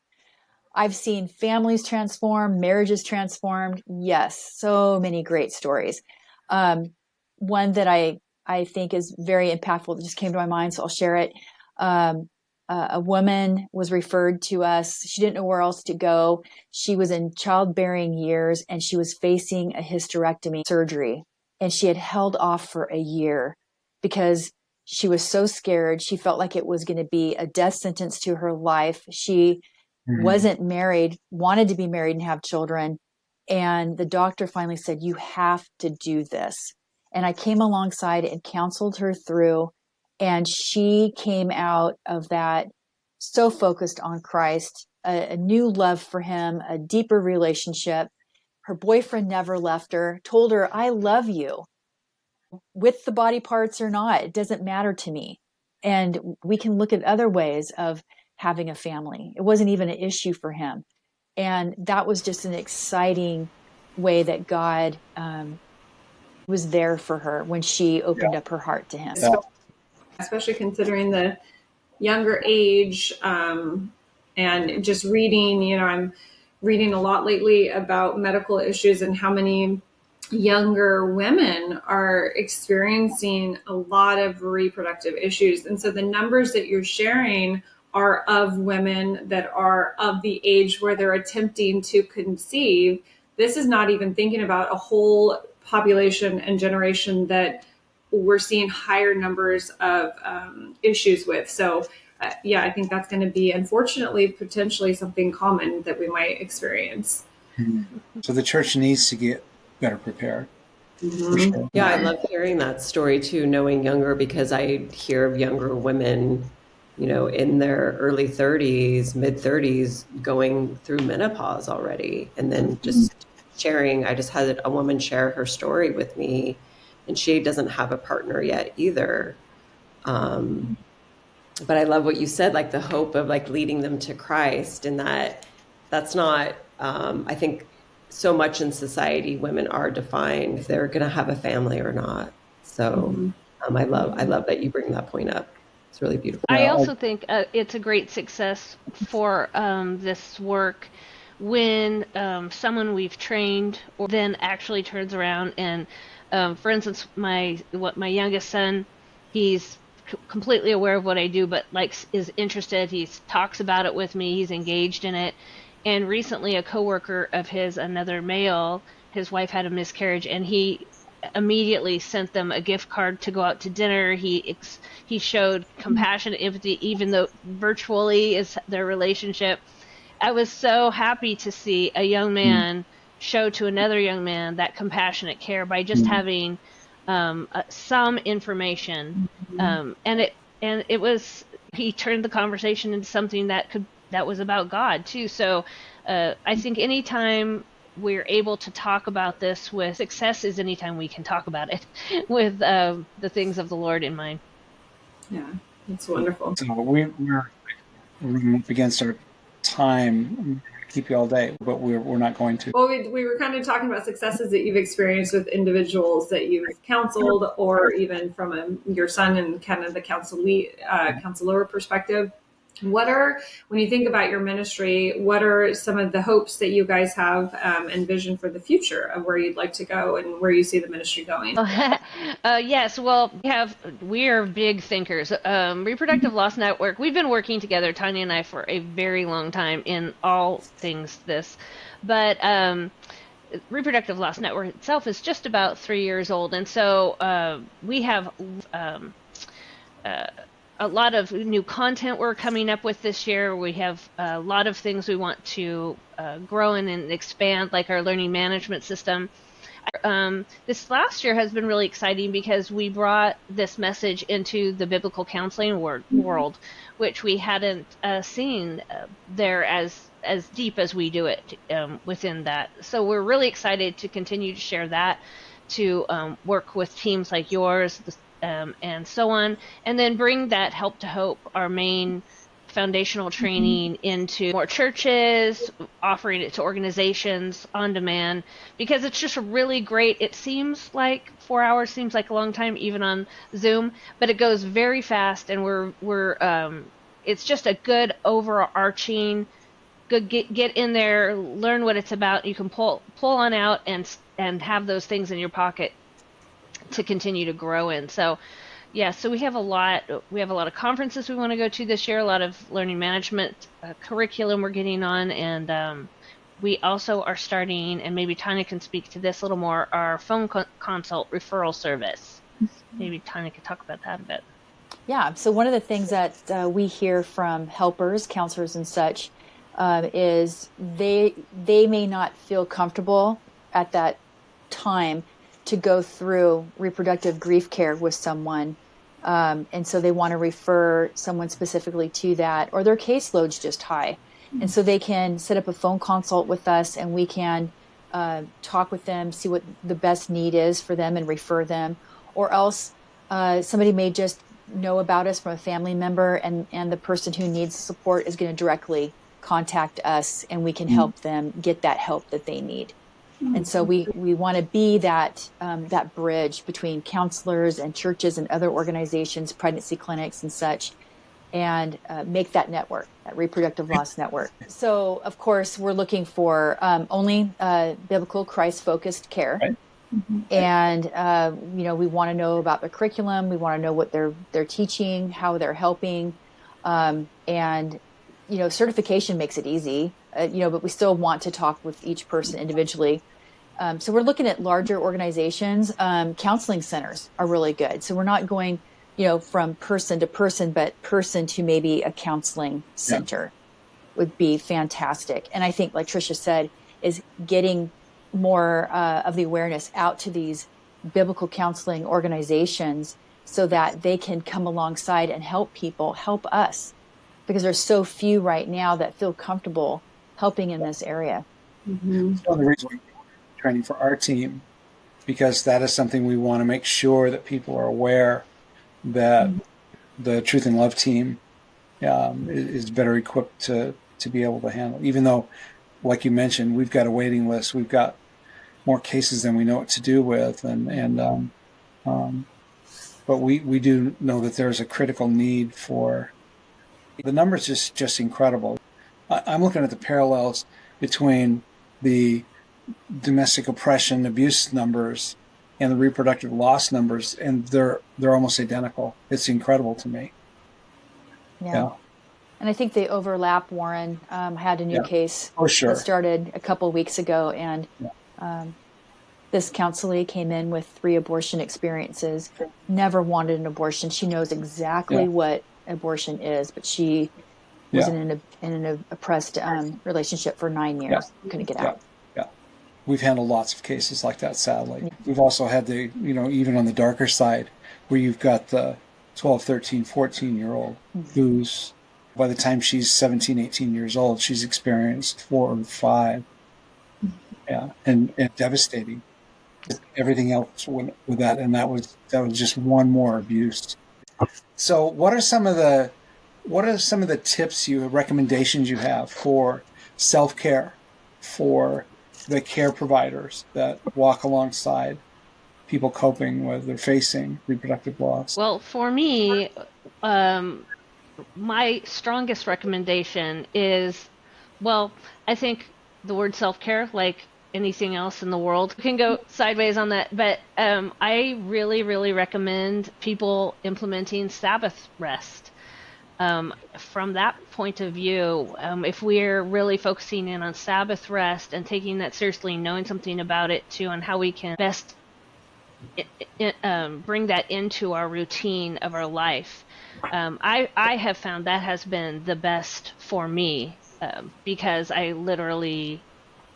I've seen families transform, marriages transformed. Yes, so many great stories. One that I think is very impactful that just came to my mind, so I'll share it. A woman was referred to us. She didn't know where else to go. She was in childbearing years, and she was facing a hysterectomy surgery. And she had held off for a year because she was so scared. She felt like it was going to be a death sentence to her life. She wasn't married, wanted to be married and have children. And the doctor finally said, you have to do this. And I came alongside and counseled her through. And she came out of that so focused on Christ, a new love for him, a deeper relationship. Her boyfriend never left her, told her, I love you. With the body parts or not, it doesn't matter to me. And we can look at other ways of having a family. It wasn't even an issue for him. And that was just an exciting way that God was there for her when she opened up her heart to him. Especially considering the younger age, and just reading, I'm reading a lot lately about medical issues and how many younger women are experiencing a lot of reproductive issues. And so the numbers that you're sharing are of women that are of the age where they're attempting to conceive. This is not even thinking about a whole population and generation that we're seeing higher numbers of issues with. So I think that's going to be, unfortunately, potentially something common that we might experience. So the church needs to get better prepared. For sure. Yeah, I love hearing that story too, knowing younger, because I hear of younger women, in their early 30s, mid 30s, going through menopause already. And then just sharing, I just had a woman share her story with me, and she doesn't have a partner yet either. but I love what you said, like the hope of like leading them to Christ, and that's not, I think so much in society, women are defined if they're going to have a family or not. So I love that you bring that point up. It's really beautiful. I also think it's a great success for this work when someone we've trained or then actually turns around and, for instance, my youngest son, he's completely aware of what I do, but is interested. He talks about it with me. He's engaged in it. And recently, a coworker of his, another male, his wife had a miscarriage, and he immediately sent them a gift card to go out to dinner. He showed compassion and empathy, even though virtually is their relationship. I was so happy to see a young man show to another young man that compassionate care by just having some information, and it was, he turned the conversation into something that was about God too. So I think anytime we're able to talk about this with success is anytime we can talk about it with the things of the Lord in mind. Yeah, that's wonderful. So we're up against our time. Keep you all day, but we're not going to. Well, we were kind of talking about successes that you've experienced with individuals that you've counseled, or even from your son and kind of the counselor perspective. When you think about your ministry, what are some of the hopes that you guys have and vision for the future of where you'd like to go and where you see the ministry going? Yes, well, we are big thinkers. Reproductive Loss Network, we've been working together, Tanya and I, for a very long time in all things this. But Reproductive Loss Network itself is just about 3 years old. And so we have a lot of new content we're coming up with this year. We have a lot of things we want to grow in and expand, like our learning management system. This last year has been really exciting because we brought this message into the biblical counseling world, which we hadn't seen there as deep as we do it within that. So we're really excited to continue to share that, to work with teams like yours, and so on, and then bring that Help to Hope, our main foundational training, into more churches, offering it to organizations on demand, because it's just really great. It seems like 4 hours seems like a long time, even on Zoom, but it goes very fast, and we're it's just a good overarching, good get in there, learn what it's about. You can pull on out and have those things in your pocket to continue to grow in. So yeah, so we have a lot of conferences we want to go to this year, a lot of learning management curriculum we're getting on, and we also are starting, and maybe Tanya can speak to this a little more, our phone consult referral service. Maybe Tanya could talk about that a bit. Yeah, so one of the things that we hear from helpers, counselors and such, is they may not feel comfortable at that time to go through reproductive grief care with someone. And so they want to refer someone specifically to that, or their caseload's just high. And so they can set up a phone consult with us, and we can talk with them, see what the best need is for them and refer them. Or else somebody may just know about us from a family member, and the person who needs support is going to directly contact us, and we can help them get that help that they need. And so we want to be that bridge between counselors and churches and other organizations, pregnancy clinics and such, and make that network, that reproductive loss network. So, of course, we're looking for only biblical, Christ-focused care. Right. And, we want to know about the curriculum. We want to know what they're teaching, how they're helping. And certification makes it easy, but we still want to talk with each person individually. So we're looking at larger organizations. Counseling centers are really good. So we're not going, from person to person, but person to maybe a counseling center would be fantastic. And I think, like Tricia said, is getting more of the awareness out to these biblical counseling organizations so that they can come alongside and help people, help us, because there's so few right now that feel comfortable helping in this area. That's one of the reasons we're training for our team, because that is something we want to make sure that people are aware that the Truth and Love team is better equipped to be able to handle. Even though, like you mentioned, we've got a waiting list, we've got more cases than we know what to do with, but we do know that there's a critical need for. The numbers just incredible. I'm looking at the parallels between the domestic oppression abuse numbers and the reproductive loss numbers, and they're almost identical. It's incredible to me. Yeah. And I think they overlap. Warren had a new case that started a couple of weeks ago, and this counselee came in with 3 abortion experiences, never wanted an abortion. She knows exactly what abortion is, but she was in an oppressed relationship for 9 years, couldn't get out. We've handled lots of cases like that, sadly. We've also had even on the darker side, where you've got the 12, 13, 14-year-old who's, by the time she's 17, 18 years old, she's experienced 4 or 5. And devastating. Everything else with that, and that was just one more abuse. So what are some of the tips recommendations you have for self-care, for the care providers that walk alongside people coping with or facing reproductive loss? Well, for me, my strongest recommendation is, I think the word self-care, like anything else in the world, can go sideways on that. But I really, really recommend people implementing Sabbath rest. From that point of view, if we're really focusing in on Sabbath rest and taking that seriously, knowing something about it too, and how we can best bring that into our routine of our life, I have found that has been the best for me, because I literally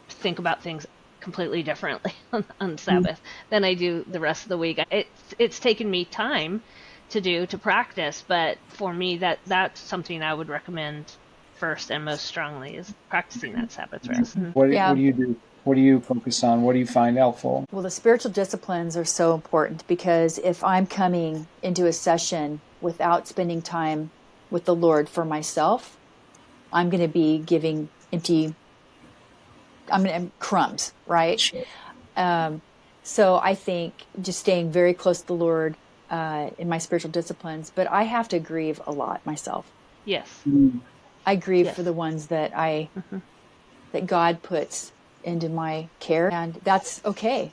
think about things completely differently on Sabbath than I do the rest of the week. It's taken me time to practice, but for me that's something I would recommend first and most strongly, is practicing that Sabbath rest. What do you do? What do you focus on? What do you find helpful? Well, the spiritual disciplines are so important, because if I'm coming into a session without spending time with the Lord for myself, I'm going to be giving crumbs, right? Sure. So I think just staying very close to the Lord in my spiritual disciplines, but I have to grieve a lot myself. Yes. I grieve for the ones that that God puts into my care, and that's okay.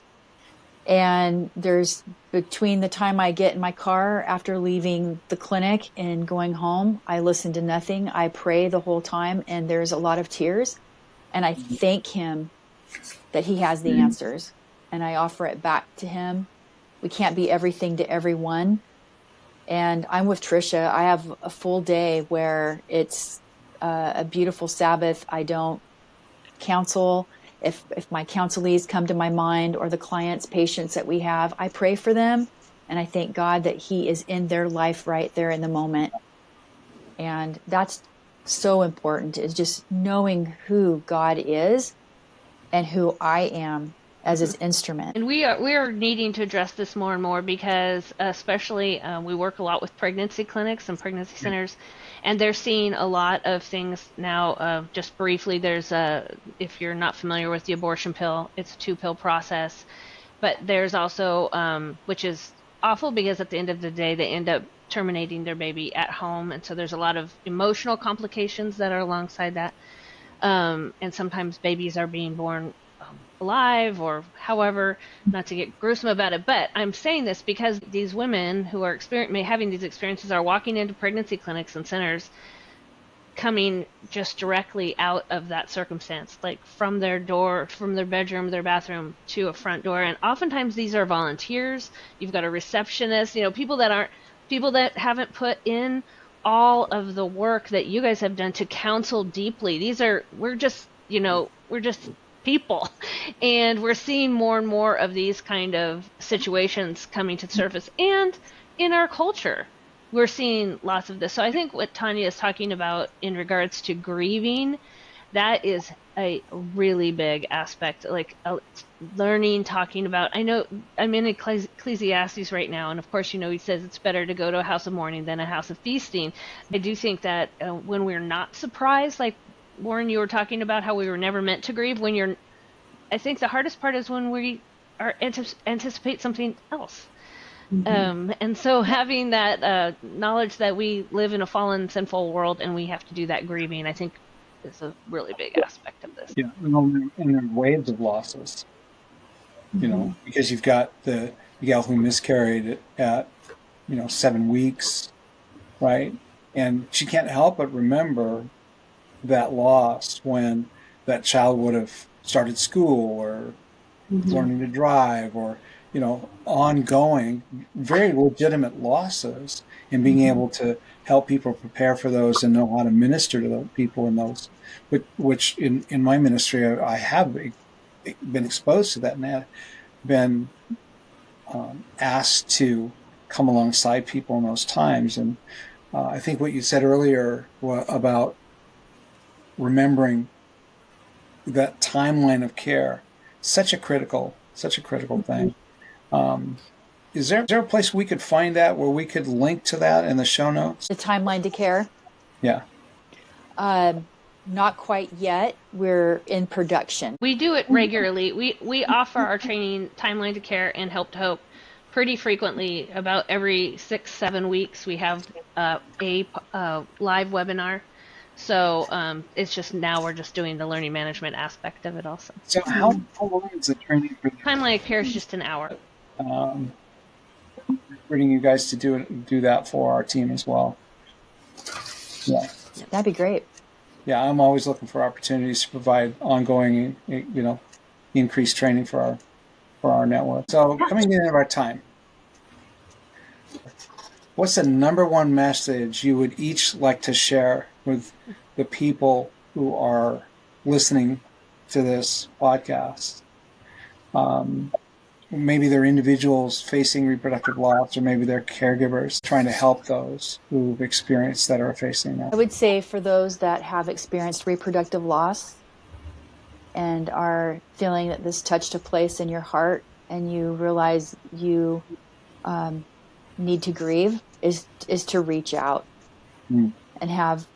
And there's, between the time I get in my car after leaving the clinic and going home, I listen to nothing. I pray the whole time, and there's a lot of tears. And I thank him that he has the answers, and I offer it back to him. We can't be everything to everyone. And I'm with Tricia. I have a full day where it's a beautiful Sabbath. I don't counsel. If my counselees come to my mind, or the clients, patients that we have, I pray for them, and I thank God that he is in their life right there in the moment. And that's so important, is just knowing who God is and who I am as his instrument. And we are needing to address this more and more, because especially we work a lot with pregnancy clinics and pregnancy centers, and they're seeing a lot of things now. Just briefly, there's if you're not familiar with the abortion pill, it's a 2-pill process, but there's also, which is awful, because at the end of the day, they end up terminating their baby at home. And so there's a lot of emotional complications that are alongside that. And sometimes babies are being born alive, or however, not to get gruesome about it. But I'm saying this because these women who are having these experiences are walking into pregnancy clinics and centers, coming just directly out of that circumstance, like from their door, from their bedroom, their bathroom to a front door. And oftentimes these are volunteers. You've got a receptionist, people that haven't put in all of the work that you guys have done to counsel deeply. We're just people, and we're seeing more and more of these kind of situations coming to the surface. And in our culture, we're seeing lots of this. So I think what Tanya is talking about in regards to grieving, that is a really big aspect, like learning, talking about. I know I'm in Ecclesiastes right now, and of course, he says it's better to go to a house of mourning than a house of feasting. I do think that when we're not surprised, like Warren, you were talking about how we were never meant to grieve. I think the hardest part is when we are anticipate something else. And so having that knowledge that we live in a fallen, sinful world and we have to do that grieving, I think is a really big aspect of this. Yeah, and there are waves of losses, because you've got the gal who miscarried at 7 weeks, right? And she can't help but remember that loss when that child would have started school or learning to drive or, ongoing, very legitimate losses, and being able to help people prepare for those and know how to minister to those people in those, which in my ministry, I have been exposed to that, and have been asked to come alongside people in those times. And I think what you said earlier about remembering that timeline of care, such a critical thing. Is there a place we could find that where we could link to that in the show notes? The timeline to care? Yeah. Not quite yet. We're in production. We do it regularly. We offer our training, Timeline to Care and Help to Hope, pretty frequently. About every 6-7 weeks, we have a live webinar. So it's just now we're just doing the learning management aspect of it also. So how long is the training for? Timeline to Care is just an hour. Recruiting you guys to do that for our team as well. Yeah. That'd be great. Yeah, I'm always looking for opportunities to provide ongoing, increased training for our network. So coming to the end of our time, what's the number one message you would each like to share with the people who are listening to this podcast? Maybe they're individuals facing reproductive loss, or maybe they're caregivers trying to help those who've experienced that or are facing that. I would say for those that have experienced reproductive loss and are feeling that this touched a place in your heart and you realize you need to grieve, is to reach out and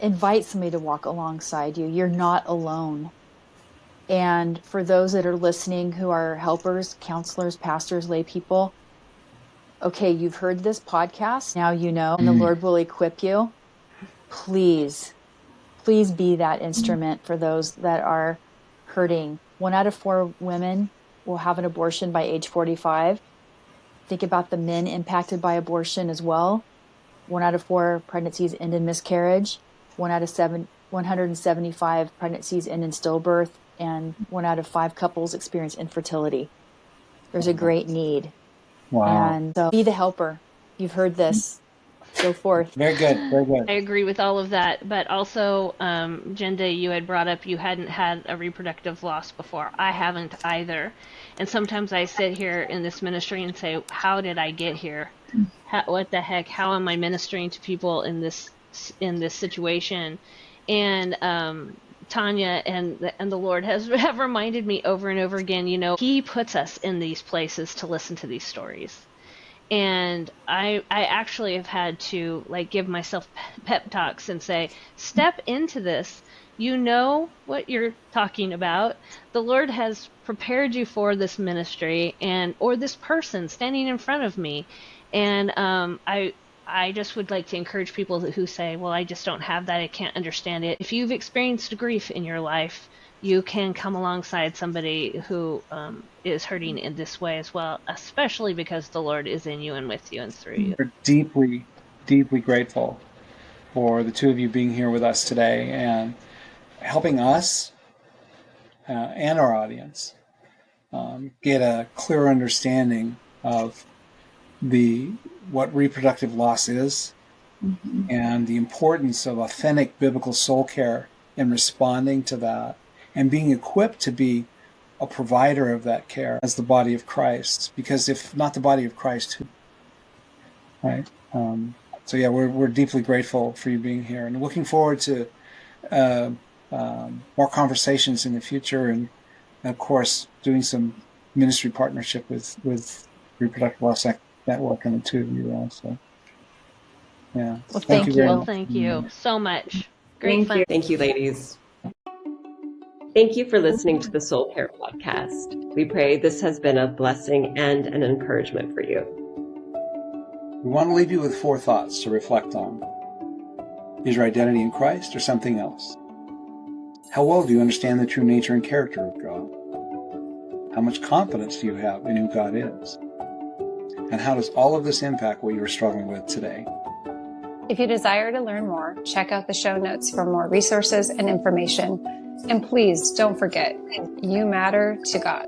invite somebody to walk alongside you. You're not alone. And for those that are listening who are helpers, counselors, pastors, lay people, okay, you've heard this podcast. Now you know, and the Lord will equip you. Please be that instrument for those that are hurting. 1 out of 4 women will have an abortion by age 45. Think about the men impacted by abortion as well. 1 out of 4 pregnancies end in miscarriage. 1 out of 175 pregnancies end in stillbirth. And 1 out of 5 couples experience infertility. There's a great need. Wow. And so be the helper. You've heard this. Go forth. Very good. Very good. I agree with all of that. But also, Jinda, you had brought up you hadn't had a reproductive loss before. I haven't either. And sometimes I sit here in this ministry and say, how did I get here? What the heck? How am I ministering to people in this situation? And Tanya and the Lord have reminded me over and over again, He puts us in these places to listen to these stories. And I actually have had to give myself pep talks and say, step into this. You know what you're talking about. The Lord has prepared you for this ministry or this person standing in front of me. And I just would like to encourage people who say, well, I just don't have that. I can't understand it. If you've experienced grief in your life, you can come alongside somebody who is hurting in this way as well, especially because the Lord is in you and with you and through you. We're deeply, deeply grateful for the two of you being here with us today and helping us and our audience get a clear understanding of what reproductive loss is and the importance of authentic biblical soul care in responding to that and being equipped to be a provider of that care as the body of Christ. Because if not the body of Christ, who? Right? So yeah, we're deeply grateful for you being here and looking forward to more conversations in the future, and of course, doing some ministry partnership with Reproductive Loss Network and the two of you also. Yeah. Well, thank you. very much. Thank you so much. Great fun. Thank you, ladies. Thank you for listening to the Soul Care Podcast. We pray this has been a blessing and an encouragement for you. We want to leave you with 4 thoughts to reflect on. Is your identity in Christ or something else? How well do you understand the true nature and character of God? How much confidence do you have in who God is? And how does all of this impact what you are struggling with today? If you desire to learn more, check out the show notes for more resources and information. And please don't forget, you matter to God.